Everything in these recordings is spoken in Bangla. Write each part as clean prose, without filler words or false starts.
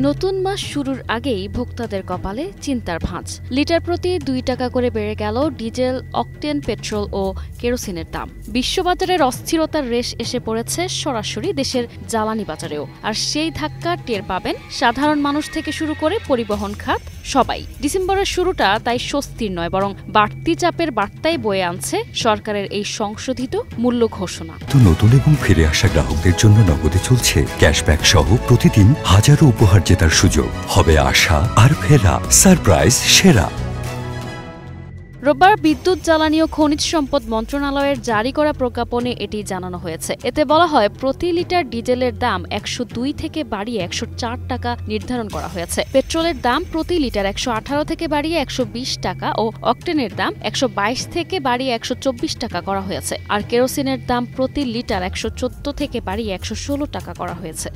নতুন মাস শুরুর আগেই ভোক্তাদের কপালে চিন্তার ভাঁজ। লিটার প্রতি 2 টাকা করে বেড়ে গেল ডিজেল, অকটেন, পেট্রোল ও কেরোসিনের দাম। বিশ্ববাজারের অস্থিরতার রেশ এসে পড়েছে সরাসরি দেশের জ্বালানি বাজারেও। আর সেই ধাক্কা টের পাবেন সাধারণ মানুষ থেকে শুরু করে পরিবহন খাত সবাই। ডিসেম্বরের শুরুটা তাই স্বস্তির নয়, বরং বাড়তি চাপের বার্তাই বয়ে আনছে সরকারের এই সংশোধিত মূল্য ঘোষণা। নতুন এবং ফিরে আসা গ্রাহকদের জন্য নগদে চলছে ক্যাশব্যাক সহ প্রতিদিন হাজারো উপহার জেতার সুযোগ। হবে আশা আর ফেরা, সারপ্রাইজ সেরা। রোববার বিদ্যুৎ, জ্বালানি ও খনিজ সম্পদ মন্ত্রণালয়ের জারি করা প্রজ্ঞাপনে এটি জানানো হয়েছে। এতে বলা হয়, প্রতি লিটার ডিজেলের দাম 102 থেকে বাড়িয়ে 104 টাকা নির্ধারণ করা হয়েছে। পেট্রোলের দাম প্রতি লিটার 118 থেকে বাড়িয়ে 120 টাকা ও অকটেনের দাম 122 থেকে বাড়িয়ে 124 টাকা করা হয়েছে। আর কেরোসিনের দাম প্রতি লিটার 114 থেকে বাড়িয়ে 116 টাকা করা হয়েছে।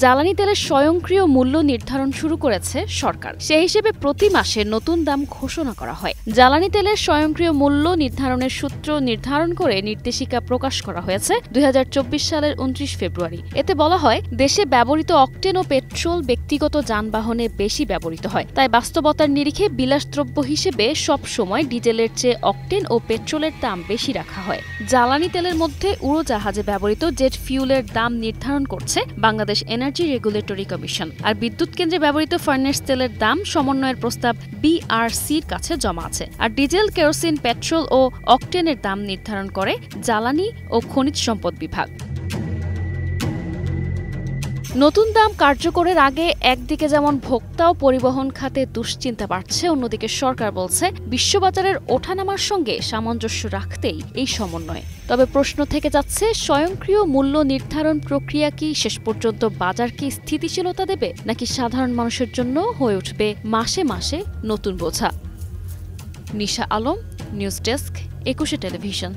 জ্বালানি তেলের স্বয়ংক্রিয় মূল্য নির্ধারণ শুরু করেছে সরকার। সেই হিসেবে প্রতি মাসে নতুন দাম ঘোষণা করা হয়। জ্বালানি তেলের স্বয়ংক্রিয় মূল্য নির্ধারণের সূত্র নির্ধারণ করে নির্দেশিকা প্রকাশ করা হয়েছে 2024 সালের 29 ফেব্রুয়ারি। এতে বলা হয়, দেশে ব্যবহৃত অকটেন ও পেট্রোল ব্যক্তিগত যানবাহনে বেশি ব্যবহৃত হয়। তাই বাস্তবতার নিরিখে বিলাসদ্রব্য হিসেবে সব সময় ডিজেলের চেয়ে অকটেন ও পেট্রোলের দাম বেশি রাখা হয়। জ্বালানি তেলের মধ্যে উড়োজাহাজে ব্যবহৃত জেট ফিউলের দাম নির্ধারণ করছে বাংলাদেশ এনার্জি রেগুলেটরি কমিশন। আর বিদ্যুৎ কেন্দ্রে ব্যবহৃত ফার্নেস তেলের দাম সমন্বয়ের প্রস্তাব বিআরসির কাছে জমা আছে। আর ডিজেল, কেরোসিন, পেট্রোল ও অকটেনের দাম নির্ধারণ করে জ্বালানি ও খনিজ সম্পদ বিভাগ। নতুন দাম কার্যকরের আগে একদিকে যেমন ভোক্তা ও পরিবহন খাতে দুশ্চিন্তা বাড়ছে, অন্যদিকে সরকার বলছে বিশ্ববাজারের ওঠানামার সঙ্গে সামঞ্জস্য রাখতেই এই সমন্বয়। তবে প্রশ্ন থেকে যাচ্ছে, স্বয়ংক্রিয় মূল্য নির্ধারণ প্রক্রিয়া কি শেষ পর্যন্ত বাজারকে স্থিতিশীলতা দেবে, নাকি সাধারণ মানুষের জন্য হয়ে উঠবে মাসে মাসে নতুন বোঝা? নিশা আলম, নিউজ ডেস্ক, 21 টেলিভিশন।